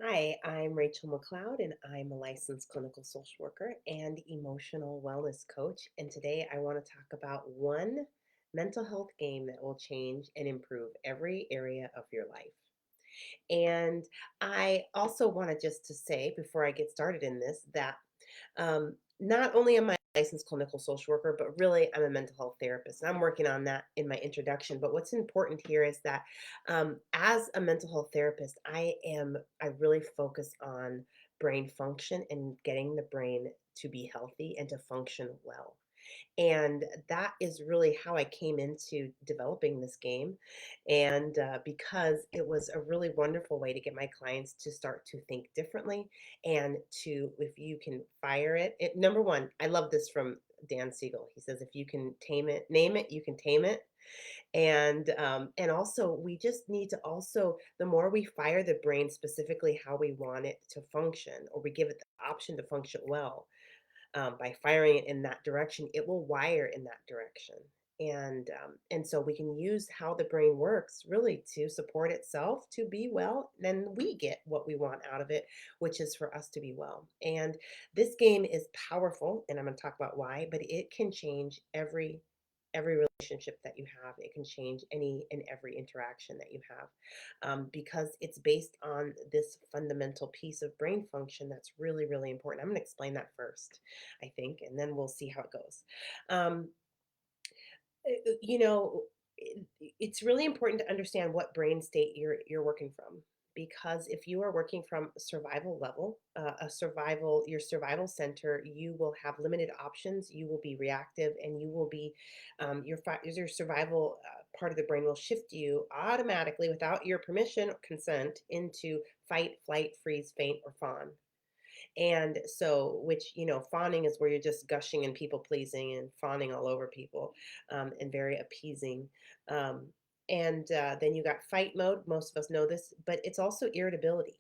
Hi, I'm Rachel McLeod, and I'm a licensed clinical social worker and emotional wellness coach. And today I want to talk about one mental health game that will change and improve every area of your life. And I also want to just to say before I get started in this that not only am I a licensed clinical social worker, but really I'm a mental health therapist. And I'm working on that in my introduction. But what's important here is that as a mental health therapist, I really focus on brain function and getting the brain to be healthy and to function well. And that is really how I came into developing this game. And because it was a really wonderful way to get my clients to start to think differently and to, if you can fire it, number one, I love this from Dan Siegel. He says, if you can tame it, name it, you can tame it. And also we just need to also, the more we fire the brain specifically how we want it to function, or we give it the option to function well, by firing it in that direction, it will wire in that direction. And so we can use how the brain works really to support itself to be well. Then we get what we want out of it, which is for us to be well. And this game is powerful, and I'm going to talk about why. But it can change every relationship that you have. It can change any and every interaction that you have, because it's based on this fundamental piece of brain function that's really, really important. I'm going to explain that first, I think, and then we'll see how it goes. Um, you know, it's really important to understand what brain state you're working from, because if you are working from a survival level, your survival center, you will have limited options. You will be reactive, and you will be your survival part of the brain will shift you automatically without your permission or consent into fight, flight, freeze, faint, or fawn. And so, which, fawning is where you're just gushing and people pleasing and fawning all over people, and very appeasing. Um, and then you got fight mode. Most of us know this, but it's also irritability.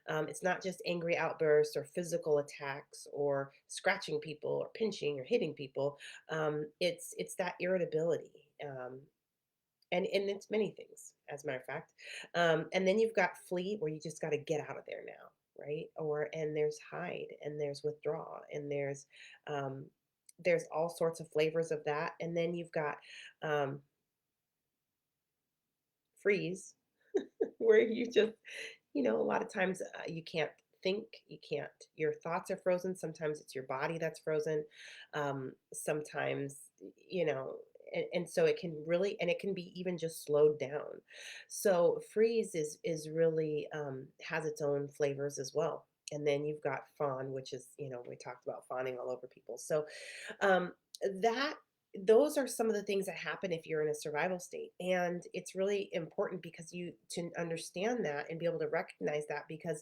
It's not just angry outbursts or physical attacks or scratching people or pinching or hitting people. It's that irritability. And it's many things, as a matter of fact. And then you've got flee, where you just got to get out of there now, right? Or and there's hide, and there's withdraw, and um, there's all sorts of flavors of that. And then you've got um, freeze, where you just, a lot of times you can't think, you can't, your thoughts are frozen. Sometimes it's your body that's frozen. Sometimes, you know, and so it can really, and it can be even just slowed down. So freeze is really has its own flavors as well. And then you've got fawn, which is, we talked about fawning all over people. So um, that those are some of the things that happen if you're in a survival state. And it's really important because you to understand that and be able to recognize that, because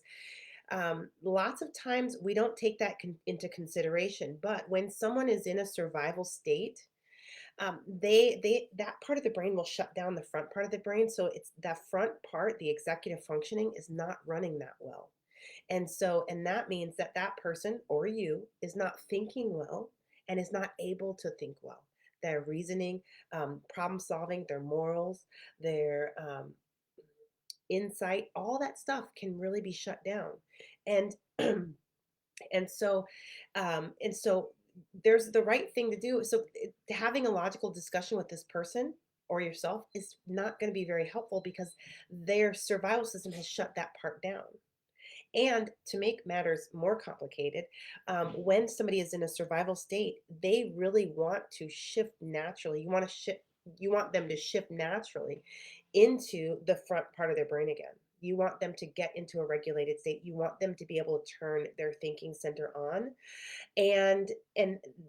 lots of times we don't take that into consideration. But when someone is in a survival state, they that part of the brain will shut down the front part of the brain. So it's that front part, the executive functioning, is not running that well. And that means that that person or you is not thinking well and is not able to think well. Their reasoning, problem solving, their morals, their insight, all that stuff can really be shut down. And and so and so there's the right thing to do. So having a logical discussion with this person or yourself is not going to be very helpful, because their survival system has shut that part down. And to make matters more complicated, when somebody is in a survival state, they really want to shift naturally. You want them to shift naturally into the front part of their brain again. You want them to get into a regulated state. You want them to be able to turn their thinking center on. And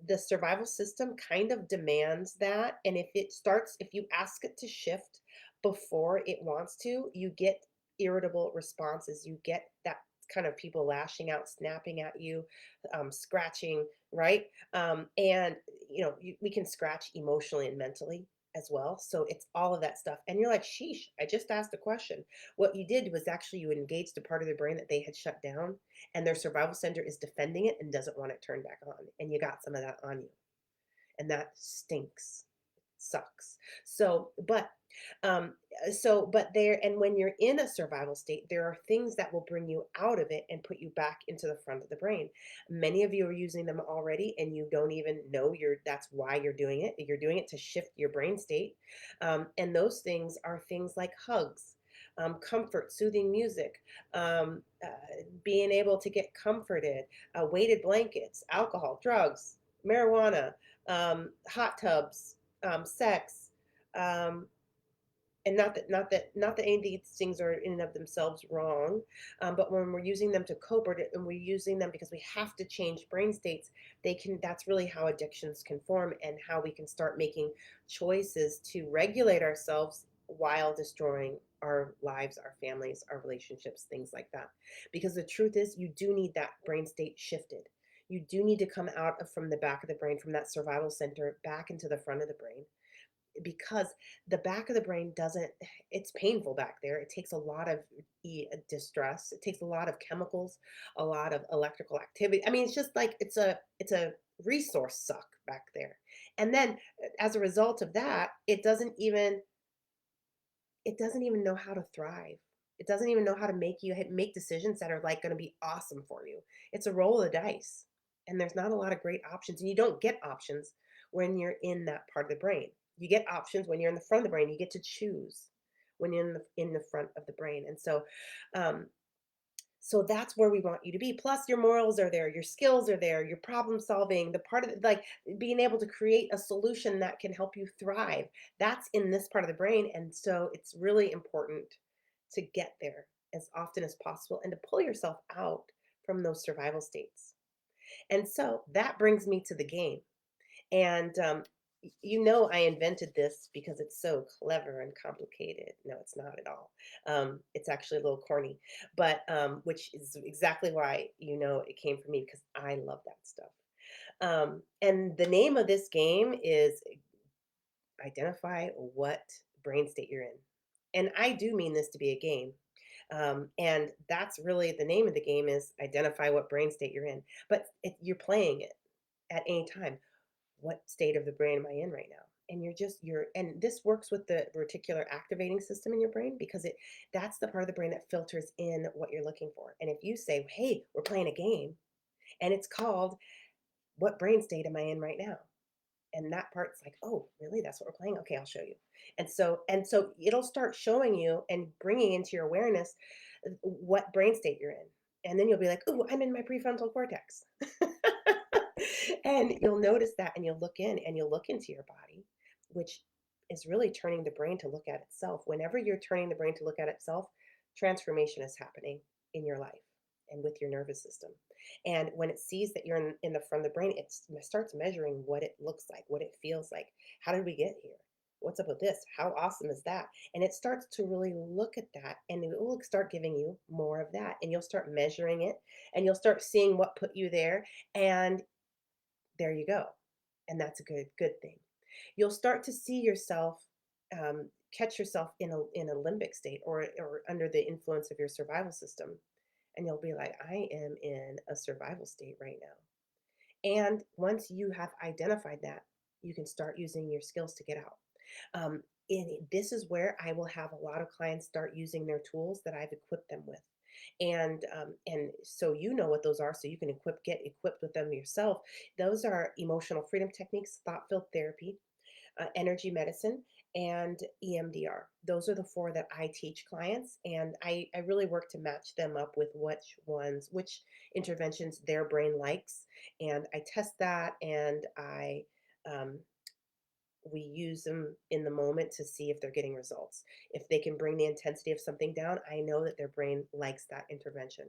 the survival system kind of demands that. And if you ask it to shift before it wants to, you get irritable responses. You get that kind of people lashing out, snapping at you, scratching, right? And we can scratch emotionally and mentally as well. So it's all of that stuff. And you're like, sheesh, I just asked a question. What you did was actually you engaged a part of the brain that they had shut down, and their survival center is defending it and doesn't want it turned back on. And you got some of that on you. And that stinks. Sucks. So, but Um, but there, and when you're in a survival state, there are things that will bring you out of it and put you back into the front of the brain. Many of you are using them already, and you don't even know that's why you're doing it. You're doing it to shift your brain state. And those things are things like hugs. Comfort, soothing music, being able to get comforted, weighted blankets, alcohol, drugs, marijuana, hot tubs, sex, um, and not that any of these things are in and of themselves wrong, but when we're using them to cope, and we're using them because we have to change brain states, that's really how addictions can form, and how we can start making choices to regulate ourselves while destroying our lives, our families, our relationships, things like that. Because the truth is, you do need that brain state shifted. You do need to come out from the back of the brain, from that survival center, back into the front of the brain, because the back of the brain doesn't, it's painful back there. It takes a lot of distress. It takes a lot of chemicals, a lot of electrical activity. I mean, it's just like it's a resource suck back there. And then as a result of that, it doesn't even know how to thrive. It doesn't even know how to make decisions that are like going to be awesome for you. It's a roll of the dice. And there's not a lot of great options. And you don't get options when you're in that part of the brain. You get options when you're in the front of the brain. You get to choose when you're in the front of the brain. And um, so that's where we want you to be. Plus, your morals are there, your skills are there, your problem solving, the part of it, like being able to create a solution that can help you thrive. That's in this part of the brain. And so it's really important to get there as often as possible and to pull yourself out from those survival states. And so that brings me to the game. And I invented this because it's so clever and complicated. No, it's not at all. It's actually a little corny, but which is exactly why it came from me, because I love that stuff. And the name of this game is identify what brain state you're in. And I do mean this to be a game. And that's really the name of the game, is identify what brain state you're in. But you're playing it at any time. What state of the brain am I in right now? And and this works with the reticular activating system in your brain, because that's the part of the brain that filters in what you're looking for. And if you say, hey, we're playing a game, and it's called, what brain state am I in right now? And that part's like, oh, really? That's what we're playing? Okay, I'll show you. And so it'll start showing you and bringing into your awareness what brain state you're in. And then you'll be like, oh, I'm in my prefrontal cortex. And you'll notice that, and you'll look into your body, which is really turning the brain to look at itself. Whenever you're turning the brain to look at itself, transformation is happening in your life and with your nervous system. And when it sees that you're in the front of the brain, it starts measuring what it looks like, what it feels like. How did we get here? What's up with this? How awesome is that? And it starts to really look at that, and it will start giving you more of that. And you'll start measuring it, and you'll start seeing what put you there. And there you go. And that's a good thing. You'll start to see yourself, catch yourself in a limbic state, or under the influence of your survival system, and you'll be like, I am in a survival state right now. And once you have identified that, you can start using your skills to get out. And this is where I will have a lot of clients start using their tools that I've equipped them with. And so you know what those are, so you can get equipped with them yourself. Those are emotional freedom techniques, thought field therapy, energy medicine, and EMDR. Those are the four that I teach clients, and I really work to match them up with which interventions their brain likes, and I test that, and um, we use them in the moment to see if they're getting results. If they can bring the intensity of something down, I know that their brain likes that intervention.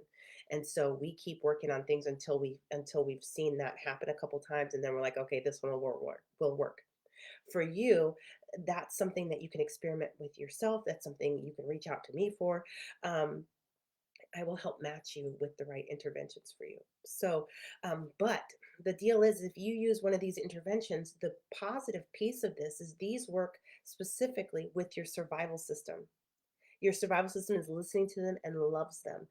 And so we keep working on things until we've seen that happen a couple times, and then we're like, okay, this one will work. For you, that's something that you can experiment with yourself. That's something you can reach out to me for. Um, I will help match you with the right interventions for you. But the deal is, if you use one of these interventions, the positive piece of this is these work specifically with your survival system. Your survival system is listening to them and loves them.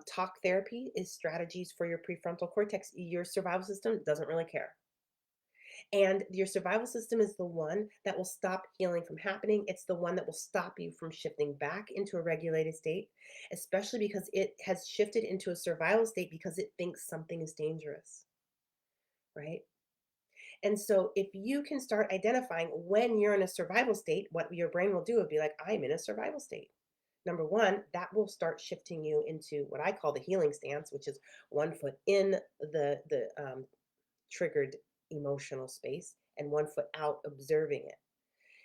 Talk therapy is strategies for your prefrontal cortex. Your survival system doesn't really care. And your survival system is the one that will stop healing from happening. It's the one that will stop you from shifting back into a regulated state, especially because it has shifted into a survival state because it thinks something is dangerous, right? And so if you can start identifying when you're in a survival state, what your brain will do would be like, I'm in a survival state. Number one, that will start shifting you into what I call the healing stance, which is one foot in the triggered emotional space and one foot out observing it.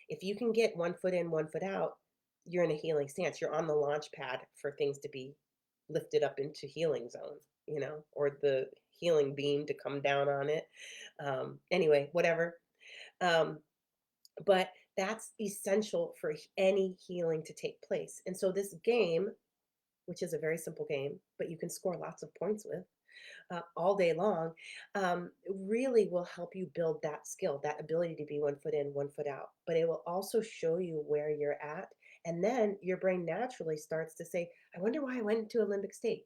If you can get one foot in, one foot out, you're in a healing stance. You're on the launch pad for things to be lifted up into healing zone, or the healing beam to come down on it. Anyway, whatever. Um, but that's essential for any healing to take place. And so this game, which is a very simple game, but you can score lots of points with, all day long, really will help you build that skill, that ability to be one foot in, one foot out. But it will also show you where you're at. And then your brain naturally starts to say, I wonder why I went into a limbic state.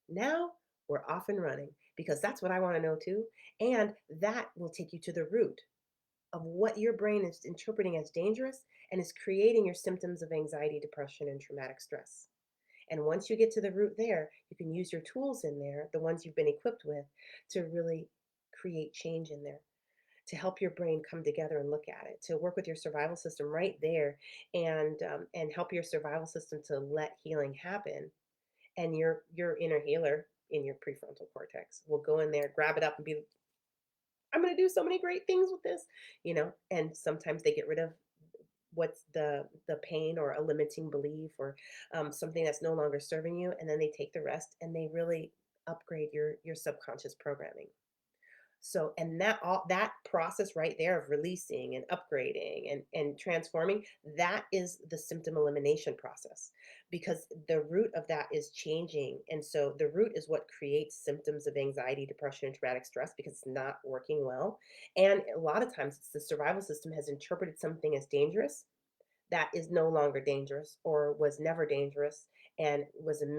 Now we're off and running because that's what I want to know too. And that will take you to the root of what your brain is interpreting as dangerous and is creating your symptoms of anxiety, depression, and traumatic stress. And once you get to the root there, you can use your tools in there, the ones you've been equipped with, to really create change in there, to help your brain come together and look at it, to work with your survival system right there, and help your survival system to let healing happen. And your inner healer in your prefrontal cortex will go in there, grab it up, and be, I'm going to do so many great things with this, And sometimes they get rid of what's the pain or a limiting belief or something that's no longer serving you, and then they take the rest and they really upgrade your subconscious programming. So, and that process right there of releasing and upgrading and transforming, that is the symptom elimination process, because the root of that is changing. And so the root is what creates symptoms of anxiety, depression, and traumatic stress because it's not working well. And a lot of times it's the survival system has interpreted something as dangerous that is no longer dangerous or was never dangerous and was a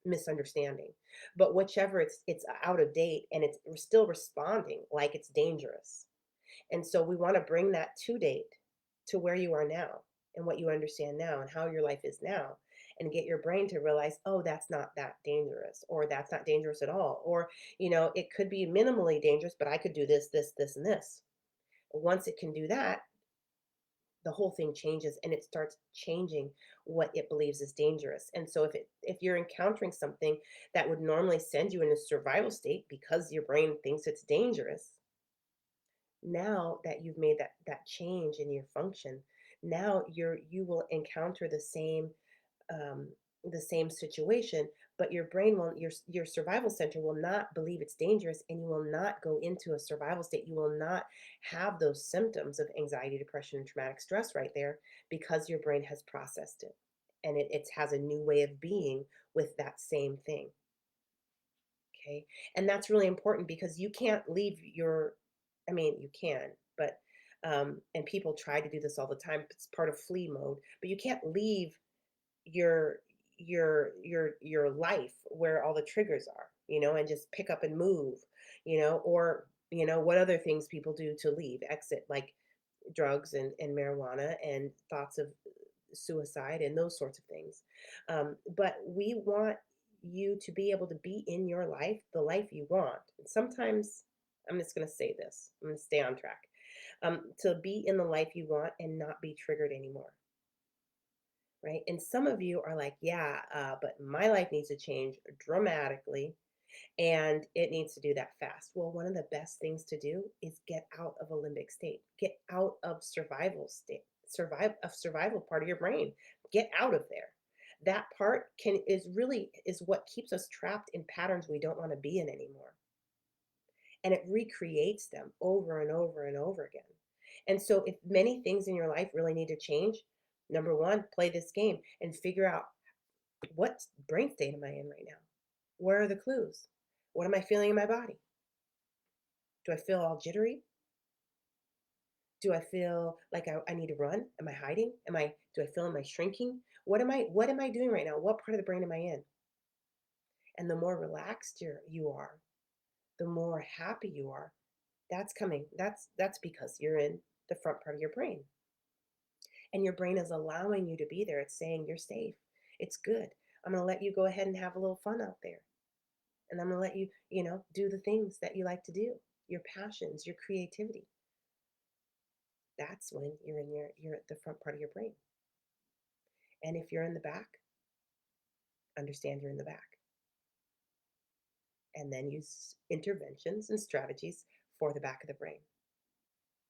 misunderstanding. But whichever, it's out of date and it's still responding like it's dangerous. And so we want to bring that to date, to where you are now and what you understand now and how your life is now, and get your brain to realize, oh, that's not that dangerous, or that's not dangerous at all, or it could be minimally dangerous, but I could do this and this. Once it can do that, the whole thing changes and it starts changing what it believes is dangerous. And so if you're encountering something that would normally send you in a survival state because your brain thinks it's dangerous, now that you've made that change in your function, now you will encounter um, the same situation, but your brain will your survival center will not believe it's dangerous, and you will not go into a survival state. You will not have those symptoms of anxiety, depression, and traumatic stress right there because your brain has processed it, and it has a new way of being with that same thing. Okay, and that's really important because you can't leave your, I mean, you can, but and people try to do this all the time. It's part of flee mode, but you can't leave your your life where all the triggers are, and just pick up and move, or what other things people do to leave, exit, like drugs and marijuana and thoughts of suicide and those sorts of things. But we want you to be able to be in your life, the life you want. And sometimes, I'm just going to say this, I'm going to stay on track, to be in the life you want and not be triggered anymore. Right. And some of you are like, yeah, but my life needs to change dramatically and it needs to do that fast. Well, one of the best things to do is get out of a limbic state, get out of survival state, survival part of your brain, get out of there. That part is what keeps us trapped in patterns we don't want to be in anymore. And it recreates them over and over and over again. And so, if many things in your life really need to change, number one, play this game and figure out, what brain state am I in right now? Where are the clues? What am I feeling in my body? Do I feel all jittery? Do I feel like I need to run? Am I hiding? Do I feel, am I shrinking? What am I doing right now? What part of the brain am I in? And the more relaxed you are, the more happy you are, That's coming. That's because you're in the front part of your brain. And your brain is allowing you to be there. It's saying you're safe. It's good. I'm going to let you go ahead and have a little fun out there. And I'm going to let you, do the things that you like to do, your passions, your creativity. That's when you're at the front part of your brain. And if you're in the back, understand you're in the back. And then use interventions and strategies for the back of the brain.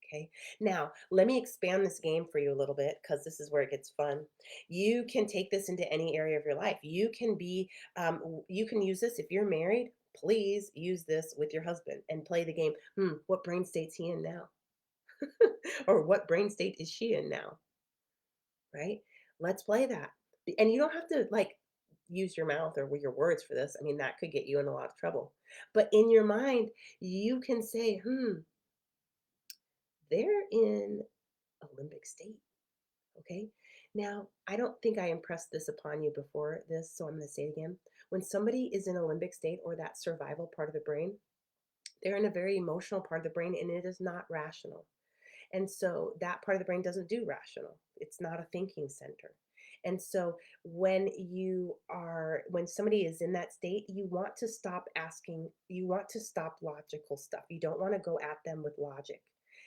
Okay. Now, let me expand this game for you a little bit because this is where it gets fun. You can take this into any area of your life. You can use this if you're married. Please use this with your husband and play the game. What brain state's he in now? Or what brain state is she in now? Right? Let's play that. And you don't have to like use your mouth or with your words for this. I mean, that could get you in a lot of trouble. But in your mind, you can say, they're in a limbic state. Okay. Now, I don't think I impressed this upon you before this, so I'm going to say it again. When somebody is in a limbic state or that survival part of the brain, they're in a very emotional part of the brain and it is not rational. And so that part of the brain doesn't do rational. It's not a thinking center. And so when somebody is in that state, you want to stop logical stuff. You don't want to go at them with logic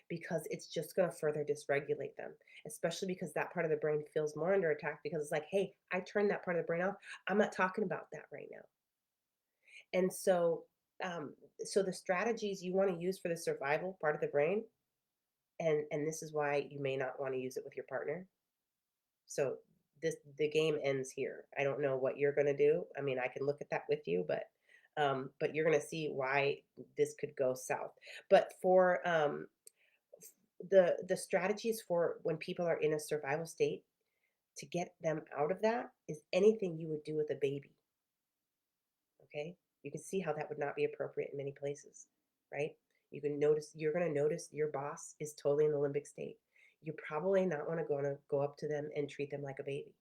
because it's just going to further dysregulate them, especially because that part of the brain feels more under attack because it's like, hey, I turned that part of the brain off. I'm not talking about that right now. And um, so the strategies you want to use for the survival part of the brain and this is why you may not want to use it with your partner. So the game ends here. I don't know what you're going to do. I mean, I can look at that with you, but you're going to see why this could go south. But for the strategies for when people are in a survival state to get them out of that is anything you would do with a baby. Okay? You can see how that would not be appropriate in many places, right? You're going to notice your boss is totally in the limbic state. You're probably not want to go up to them and treat them like a baby,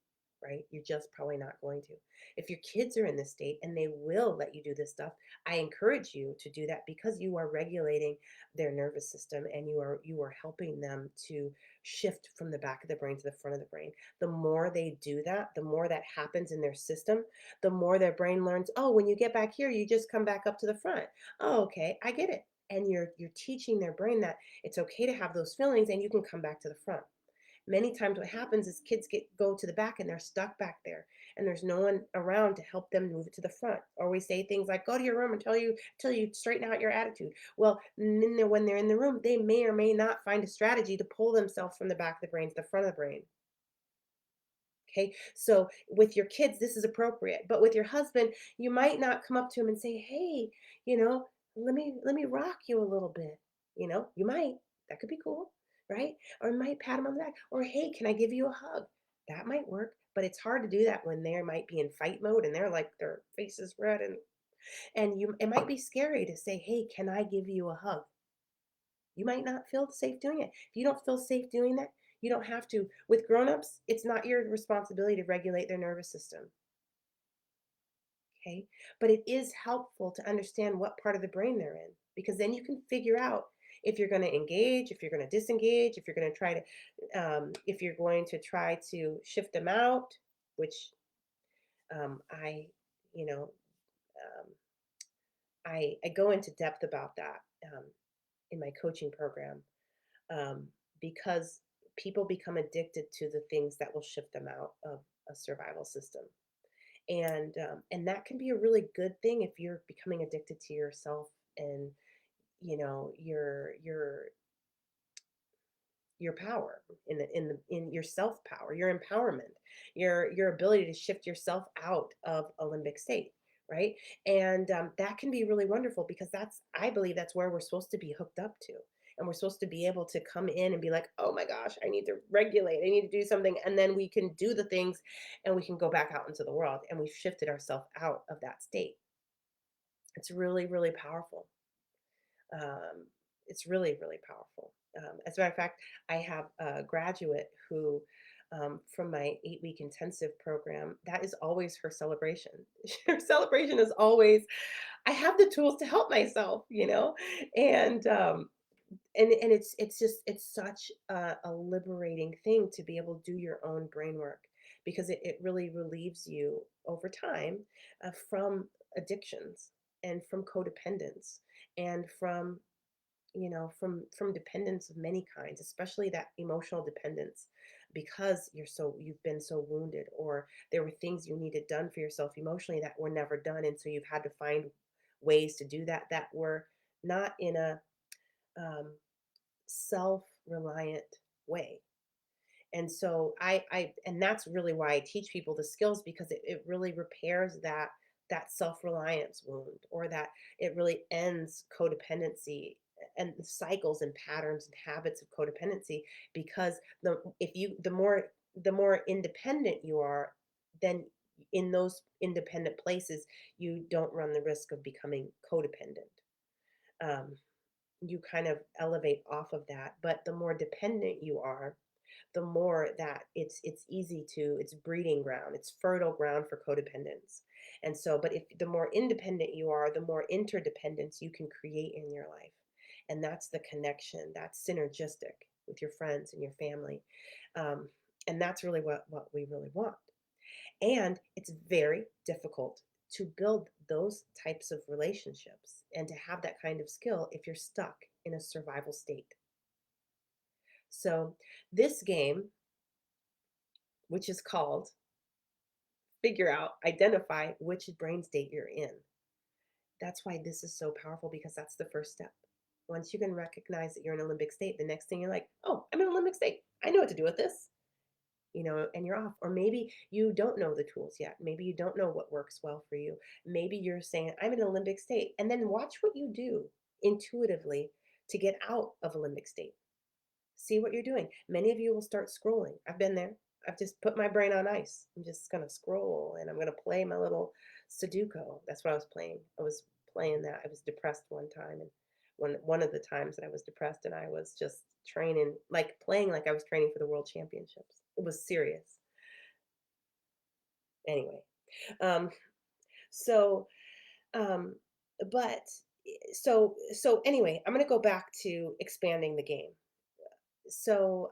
right? You're just probably not going to. If your kids are in this state and they will let you do this stuff, I encourage you to do that because you are regulating their nervous system and you are helping them to shift from the back of the brain to the front of the brain. The more they do that, the more that happens in their system, the more their brain learns, oh, when you get back here, you just come back up to the front. Oh, okay, I get it. And you're teaching their brain that it's okay to have those feelings and you can come back to the front. Many times what happens is kids go to the back and they're stuck back there and there's no one around to help them move it to the front. Or we say things like, go to your room until you straighten out your attitude. Well, when they're in the room, they may or may not find a strategy to pull themselves from the back of the brain to the front of the brain. Okay. So with your kids, this is appropriate. But with your husband, you might not come up to him and say, hey, let me rock you a little bit. You might. That could be cool, right? Or you might pat him on the back. Or hey, can I give you a hug? That might work. But it's hard to do that when they might be in fight mode and they're like their face is red and it might be scary to say, hey, can I give you a hug? You might not feel safe doing it. If you don't feel safe doing that, you don't have to. With grown-ups, it's not your responsibility to regulate their nervous system. Okay. But it is helpful to understand what part of the brain they're in because then you can figure out if you're going to engage, if you're going to disengage, if you're going to if you're going to try to shift them out, which I, you know, um, I go into depth about that in my coaching program um, because people become addicted to the things that will shift them out of a survival system. And that can be a really good thing if you're becoming addicted to yourself and your power in your self power, your empowerment, your ability to shift yourself out of a limbic state, right? And that can be really wonderful because I believe that's where we're supposed to be hooked up to. And we're supposed to be able to come in and be like, oh my gosh, I need to regulate, I need to do something. And then we can do the things and we can go back out into the world and we've shifted ourselves out of that state. It's really, really powerful. Um, it's really, really powerful. As a matter of fact, I have a graduate who, from my 8-week intensive program, that is always her celebration. Her celebration is always, I have the tools to help myself, and And it's just it's such a liberating thing to be able to do your own brain work because it really relieves you over time from addictions and from codependence and from from dependence of many kinds, especially that emotional dependence because you've been so wounded, or there were things you needed done for yourself emotionally that were never done, and so you've had to find ways to do that that were not in a um, self-reliant way. And so and that's really why I teach people the skills, because it really repairs that self-reliance wound, or that it really ends codependency and the cycles and patterns and habits of codependency, because the more independent you are, then in those independent places you don't run the risk of becoming codependent. um, you kind of elevate off of that, but the more dependent you are, the more that it's breeding ground, it's fertile ground for codependence. And so, but if the more independent you are, the more interdependence you can create in your life. And that's the connection, that's synergistic with your friends and your family. um, and that's really what we really want. And it's very difficult to build those types of relationships and to have that kind of skill if you're stuck in a survival state. So this game, which is called identify which brain state you're in. That's why this is so powerful, because that's the first step. Once you can recognize that you're in a limbic state, the next thing you're like, oh, I'm in a limbic state. I know what to do with this, and you're off. Or maybe you don't know the tools yet. Maybe you don't know what works well for you. Maybe you're saying, I'm in a limbic state. And then watch what you do intuitively to get out of a limbic state. See what you're doing. Many of you will start scrolling. I've been there. I've just put my brain on ice. I'm just going to scroll and I'm going to play my little Sudoku. That's what I was playing. I was playing that. I was depressed one time, and one of the times that I was depressed, and I was just training, like playing like I was training for the world championships. It was serious. Anyway, um so um but so anyway, I'm going to go back to expanding the game. So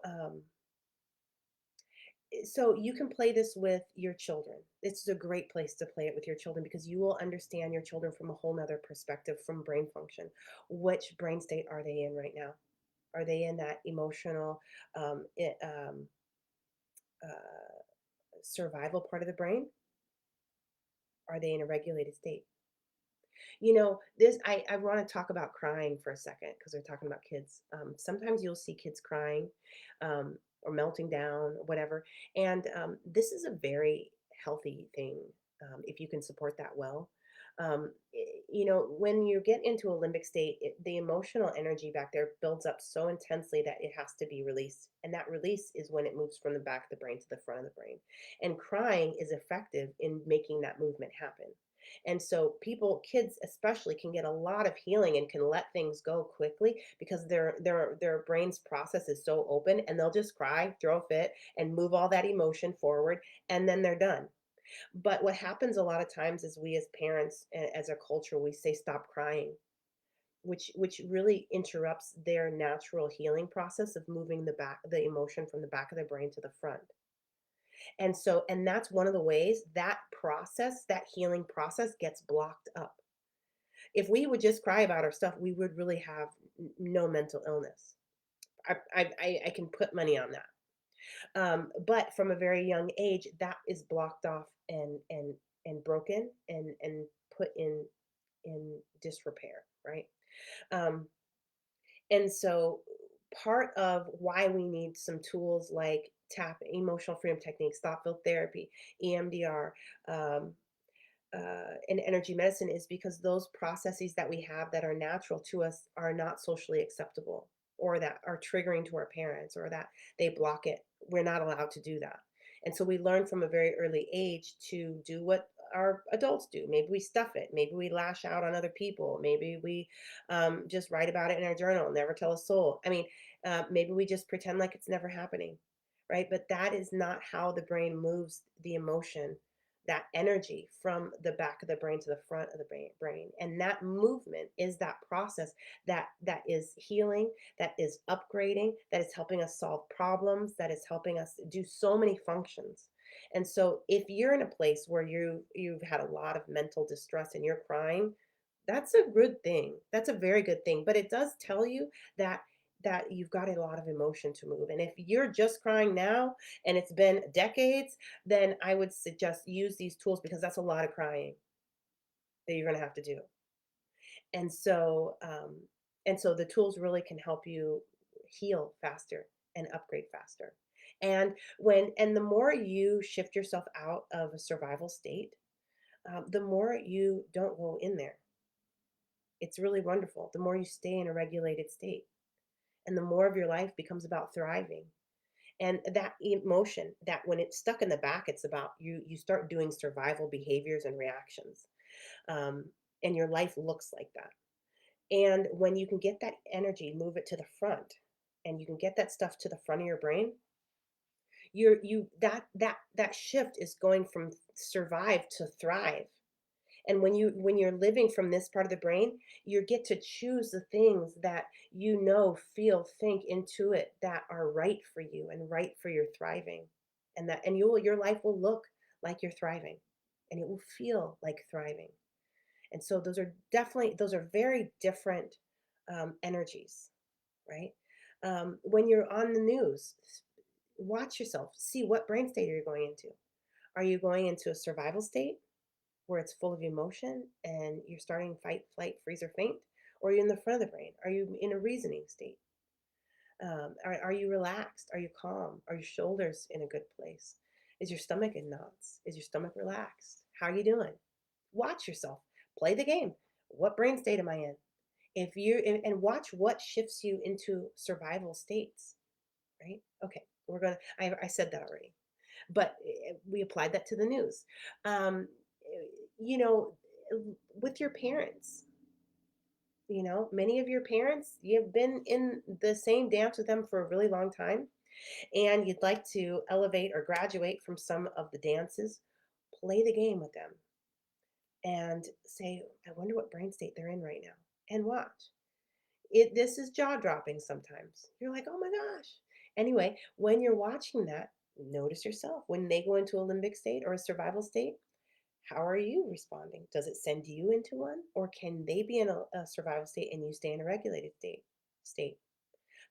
you can play this with your children. It's a great place to play it with your children, because you will understand your children from a whole nother perspective, from brain function. Which brain state are they in right now? Are they in that emotional um, i- um, uh, survival part of the brain? Are they in a regulated state? I want to talk about crying for a second, because we're talking about kids. Sometimes you'll see kids crying, or melting down, or whatever. And this is a very healthy thing, if you can support that well. When you get into a limbic state, the emotional energy back there builds up so intensely that it has to be released. And that release is when it moves from the back of the brain to the front of the brain. And crying is effective in making that movement happen. And so kids especially, can get a lot of healing and can let things go quickly, because their brain's process is so open, and they'll just cry, throw a fit, and move all that emotion forward, and then they're done. But what happens a lot of times is, we as parents, as a culture, we say stop crying, which really interrupts their natural healing process of moving the emotion from the back of their brain to the front. And that's one of the ways that healing process gets blocked up. If we would just cry about our stuff, we would really have no mental illness. I can put money on that. But from a very young age, that is blocked off and broken and put in disrepair, right? Um, and so part of why we need some tools like tap emotional freedom techniques, thought field therapy, EMDR, um, in energy medicine, is because those processes that we have that are natural to us are not socially acceptable, or that are triggering to our parents, or that they block it. We're not allowed to do that. And so we learn from a very early age to do what our adults do. Maybe we stuff it. Maybe we lash out on other people. Maybe we just write about it in our journal, never tell a soul. I mean, maybe we just pretend like it's never happening, right? But that is not how the brain moves the emotion. that energy from the back of the brain to the front of the brain. And that movement is that process that is healing, that is upgrading, that is helping us solve problems, that is helping us do so many functions. And so if you're in a place where you've had a lot of mental distress and you're crying, that's a good thing. That's a very good thing. But it does tell you that you've got a lot of emotion to move. And if you're just crying now and it's been decades, then I would suggest use these tools because that's a lot of crying that you're going to have to do. And so, the tools really can help you heal faster and upgrade faster. And the more you shift yourself out of a survival state, the more you don't go in there. It's really wonderful. The more you stay in a regulated state, and the more of your life becomes about thriving. And that emotion, that when it's stuck in the back, it's about you start doing survival behaviors and reactions. Um, and your life looks like that. And when you can get that energy, move it to the front, and you can get that stuff to the front of your brain, you that shift is going from survive to thrive. And when you're living from this part of the brain, you get to choose the things that you know, feel, think, intuit that are right for you and right for your thriving. And your life will look like you're thriving, and it will feel like thriving. And so those are very different energies, right? When you're on the news, watch yourself, see what brain state are you going into. Are you going into a survival state where it's full of emotion and you're starting fight, flight, freeze, or faint? Or are you in the front of the brain? Are you in a reasoning state? Are you relaxed? Are you calm? Are your shoulders in a good place? Is your stomach in knots? Is your stomach relaxed? How are you doing? Watch yourself. Play the game. What brain state am I in? If you and watch what shifts you into survival states, right? Okay, I said that already, but we applied that to the news. Um, eh, you know, with your parents, many of your parents, you've been in the same dance with them for a really long time, and you'd like to elevate or graduate from some of the dances. Play the game with them and say, I wonder what brain state they're in right now, and watch. This is jaw dropping sometimes. You're like, "Oh my gosh." Anyway, when you're watching that, notice yourself. When they go into a limbic state or a survival state, how are you responding? Does it send you into one, or can they be in a survival state and you stay in a regulated state?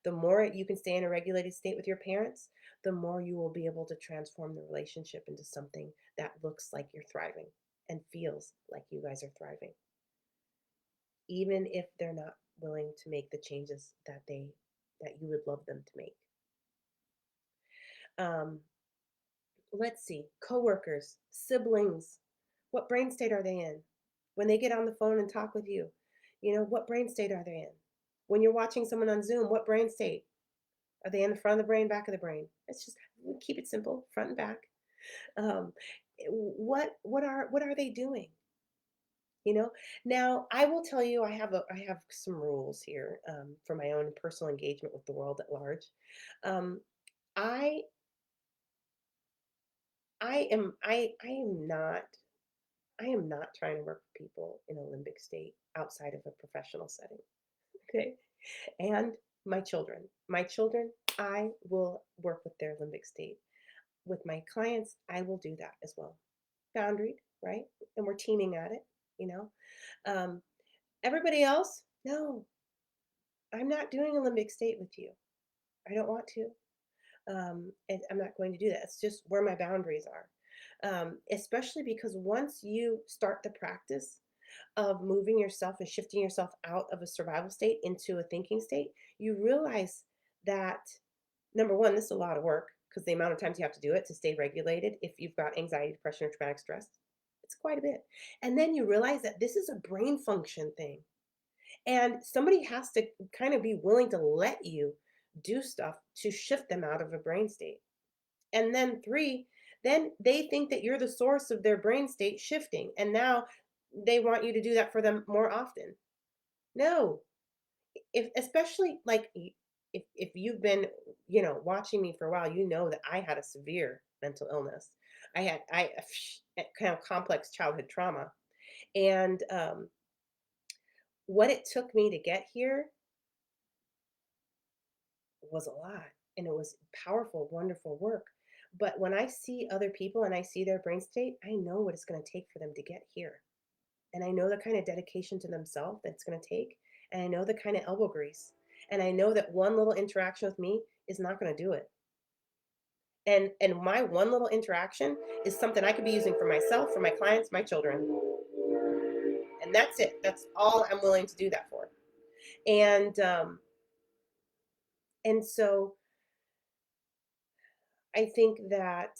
The more you can stay in a regulated state with your parents, the more you will be able to transform the relationship into something that looks like you're thriving and feels like you guys are thriving, even if they're not willing to make the changes that you would love them to make. Um, let's see, coworkers, siblings, what brain state are they in? When they get on the phone and talk with you, what brain state are they in? When you're watching someone on Zoom, what brain state? Are they in the front of the brain, back of the brain? It's just we keep it simple, front and back. Um, what are they doing? You know. Now, I will tell you, I have some rules here for my own personal engagement with the world at large. Um, I I am not trying to work with people in a limbic state outside of a professional setting. Okay, and my children, I will work with their limbic state. With my clients, I will do that as well. Boundaried, right? And we're teaming at it. You know. Um, Everybody else, no, I'm not doing a limbic state with you. I don't want to. And I'm not going to do that. It's just where my boundaries are. Especially because once you start the practice of moving yourself and shifting yourself out of a survival state into a thinking state, you realize that number one, this is a lot of work because the amount of times you have to do it to stay regulated if you've got anxiety, depression, or traumatic stress, it's quite a bit. And then you realize that this is a brain function thing. And somebody has to kind of be willing to let you do stuff to shift them out of a brain state. And then three, then they think that you're the source of their brain state shifting. And now they want you to do that for them more often. No, if especially like if you've been watching me for a while, you know that I had a severe mental illness. I kind of complex childhood trauma, and what it took me to get here was a lot, and it was powerful, wonderful work. But when I see other people and I see their brain state, I know what it's going to take for them to get here. And I know the kind of dedication to themselves that it's going to take. And I know the kind of elbow grease. And I know that one little interaction with me is not going to do it. And my one little interaction is something I could be using for myself, for my clients, my children. And that's it. That's all I'm willing to do that for. And so I think that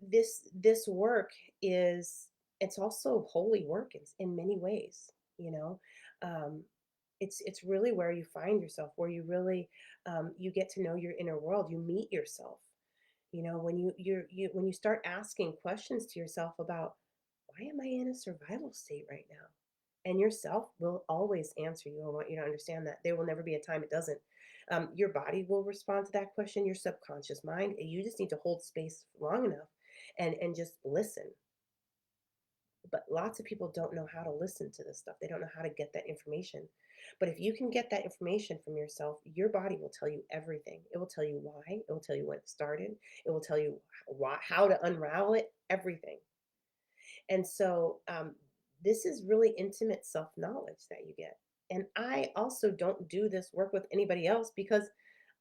this work is it's also holy work in many ways. You know, um, it's really where you find yourself, where you really you get to know your inner world. You meet yourself. You know, when when you start asking questions to yourself about why am I in a survival state right now? And yourself will always answer you. I want you to understand that there will never be a time it doesn't. Your body will respond to that question, your subconscious mind. You just need to hold space long enough and just listen. But lots of people don't know how to listen to this stuff. They don't know how to get that information. But if you can get that information from yourself, your body will tell you everything. It will tell you why. It will tell you when it started. It will tell you why, how to unravel it. Everything. And so this is really intimate self knowledge that you get. And I also don't do this work with anybody else because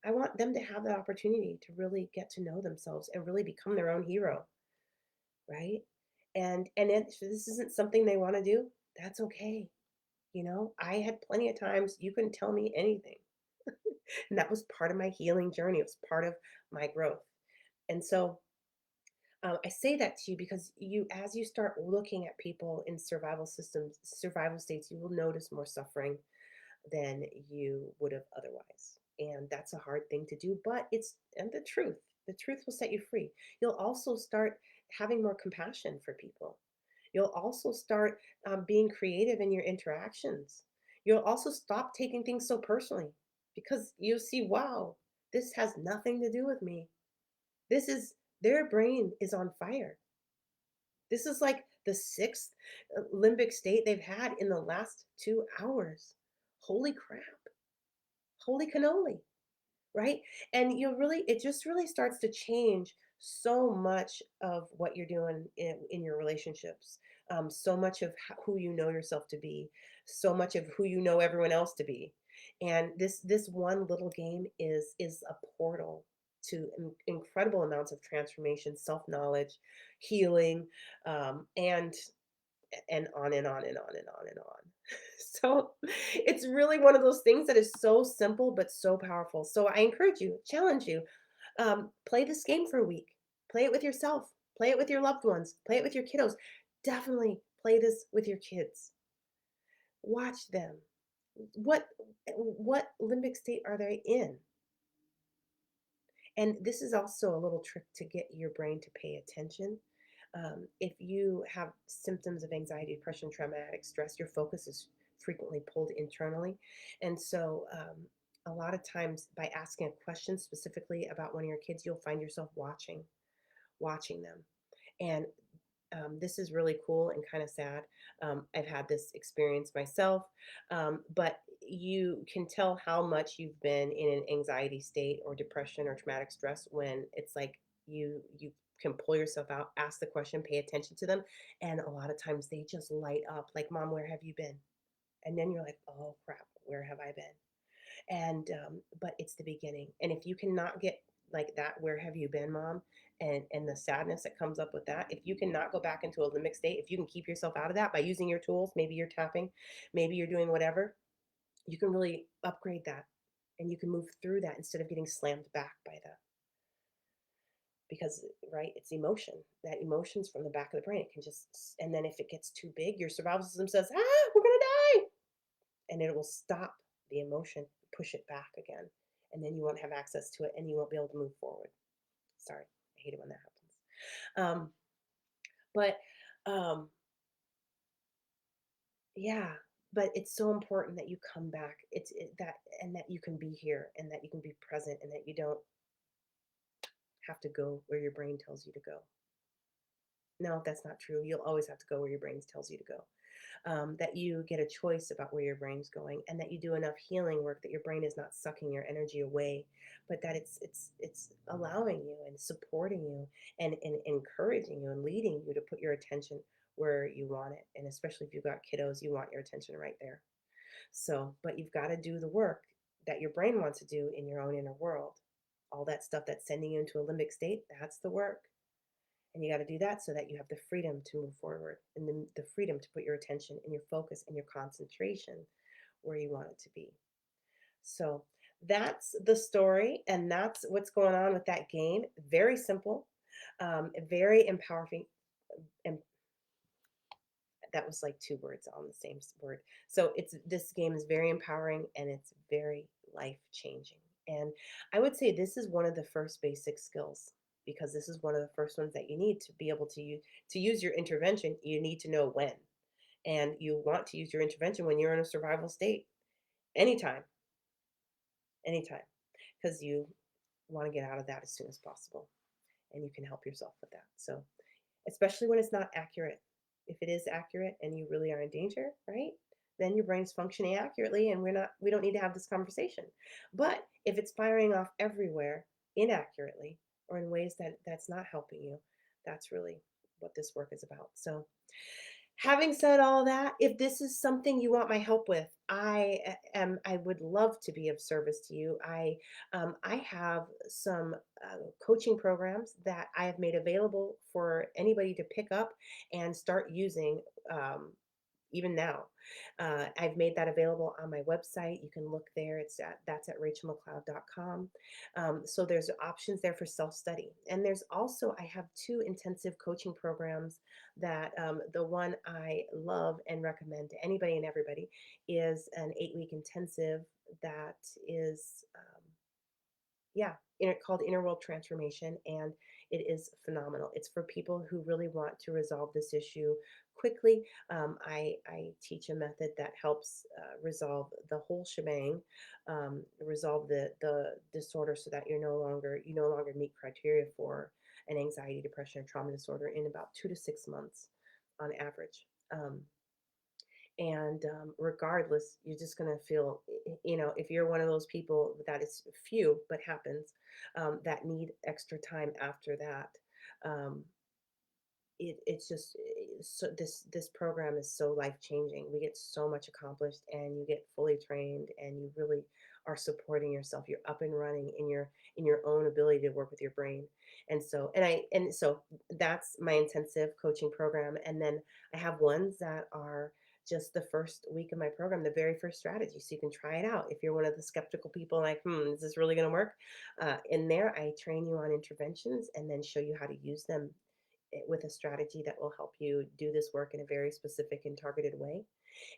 I want them to have that opportunity to really get to know themselves and really become their own hero, right? And if this isn't something they want to do, that's okay. You know, I had plenty of times you couldn't tell me anything. And that was part of my healing journey. It was part of my growth. And so I say that to you because as you start looking at people in survival systems, survival states, you will notice more suffering than you would have otherwise. And that's a hard thing to do, but it's and the truth. The truth will set you free. You'll also start having more compassion for people. You'll also start being creative in your interactions. You'll also stop taking things so personally because you see, wow, this has nothing to do with me. This is their brain is on fire. This is like the sixth limbic state they've had in the last 2 hours. Holy crap. Holy cannoli, right? And it just really starts to change so much of what you're doing in your relationships, so much of who you know yourself to be, so much of who you know everyone else to be. And this one little game is a portal to incredible amounts of transformation, self-knowledge, healing, and on and on and on and on and on. So it's really one of those things that is so simple but so powerful. So I encourage you, challenge you, play this game for a week. Play it with yourself. Play it with your loved ones. Play it with your kiddos. Definitely play this with your kids. Watch them. What what limbic state are they in? And this is also a little trick to get your brain to pay attention. If you have symptoms of anxiety, depression, traumatic stress, your focus is frequently pulled internally. And so, a lot of times, by asking a question specifically about one of your kids, you'll find yourself watching them. And this is really cool and kind of sad. I've had this experience myself, but you can tell how much you've been in an anxiety state or depression or traumatic stress when it's like you can pull yourself out, ask the question, pay attention to them, and a lot of times they just light up like, "Mom, where have you been?" And then you're like, "Oh crap, where have I been?" And but it's the beginning. And if you cannot get like that, where have you been, mom? And the sadness that comes up with that, if you cannot go back into a limbic state, if you can keep yourself out of that by using your tools, maybe you're tapping, maybe you're doing whatever, you can really upgrade that and you can move through that instead of getting slammed back by that. Because right, it's emotion. That emotion's from the back of the brain. It can just and then if it gets too big, your survival system says, we're gonna die, and it will stop the emotion, push it back again. And then you won't have access to it and you won't be able to move forward. Sorry, I hate it when that happens. But um, yeah, but it's so important that you come back. That and that you can be here and that you can be present and that you don't have to go where your brain tells you to go. No, that's not true. You'll always have to go where your brain tells you to go. That you get a choice about where your brain's going, and that you do enough healing work that your brain is not sucking your energy away, but that it's allowing you and supporting you and encouraging you and leading you to put your attention where you want it. And especially if you've got kiddos, you want your attention right there. So, but you've got to do the work that your brain wants to do in your own inner world. All that stuff that's sending you into a limbic state, that's the work. And you got to do that so that you have the freedom to move forward and the freedom to put your attention and your focus and your concentration where you want it to be. So that's the story, and that's what's going on with that game. Very simple, very empowering. And that was like two words on the same word. So it's this game is very empowering and it's very life changing. And I would say this is one of the first basic skills because this is one of the first ones that you need to be able to use your intervention. You need to know when, and you want to use your intervention when you're in a survival state, anytime, anytime, because you want to get out of that as soon as possible, and you can help yourself with that. So especially when it's not accurate. If it is accurate and you really are in danger, right? Then your brain's functioning accurately and we don't need to have this conversation. But if it's firing off everywhere inaccurately or in ways that that's not helping you, that's really what this work is about. So having said all that, if this is something you want my help with, I would love to be of service to you. I have some coaching programs that I have made available for anybody to pick up and start using. Even now. I've made that available on my website. You can look there. That's at rachelmcleod.com. So there's options there for self-study. And there's also, I have two intensive coaching programs that the one I love and recommend to anybody and everybody is an 8-week intensive that is yeah, called Inner World Transformation, and it is phenomenal. It's for people who really want to resolve this issue quickly. I teach a method that helps resolve the whole shebang, resolve the disorder, so that you no longer meet criteria for an anxiety, depression, or trauma disorder in about 2 to 6 months on average. And regardless, you're just going to feel, if you're one of those people that is few but happens, that need extra time after that, um, it's just so this program is so life changing. We get so much accomplished, and you get fully trained, and you really are supporting yourself. You're up and running in your own ability to work with your brain. And so that's my intensive coaching program. And then I have ones that are just the first week of my program, the very first strategy, so you can try it out if you're one of the skeptical people, like, is this really going to work? In there, I train you on interventions and then show you how to use them with a strategy that will help you do this work in a very specific and targeted way.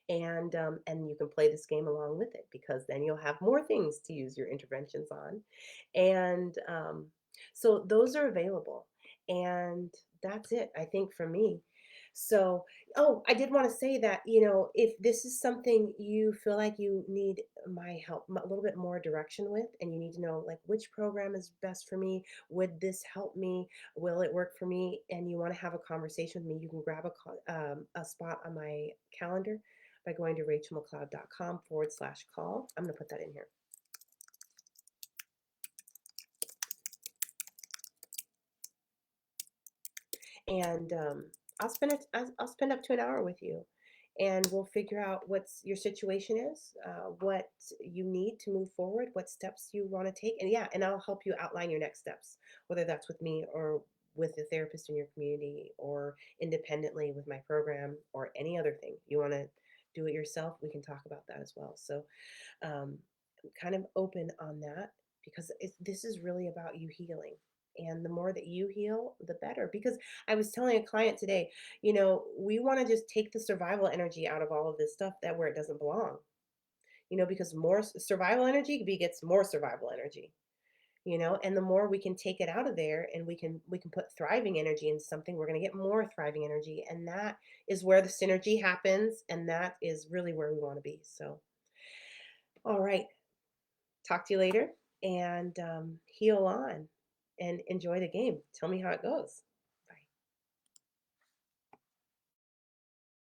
And you can play this game along with it, because then you'll have more things to use your interventions on. And so those are available. And that's it, I think, for me. So, oh, I did want to say that, if this is something you feel like you need my help, a little bit more direction with, and you need to know, like, which program is best for me, would this help me, will it work for me, and you want to have a conversation with me, you can grab a spot on my calendar by going to rachelmcleod.com/call. I'm going to put that in here. And I'll spend up to an hour with you, and we'll figure out what's your situation is, what you need to move forward, what steps you want to take, and yeah, and I'll help you outline your next steps, whether that's with me or with a therapist in your community or independently with my program or any other thing you want to do it yourself. We can talk about that as well. So um, I'm kind of open on that, because this is really about you healing. And the more that you heal, the better. Because I was telling a client today, we want to just take the survival energy out of all of this stuff that where it doesn't belong. Because more survival energy begets more survival energy. And the more we can take it out of there, and we can put thriving energy into something, we're going to get more thriving energy, and that is where the synergy happens, and that is really where we want to be. So, all right. Talk to you later, and heal on and enjoy the game. Tell me how it goes.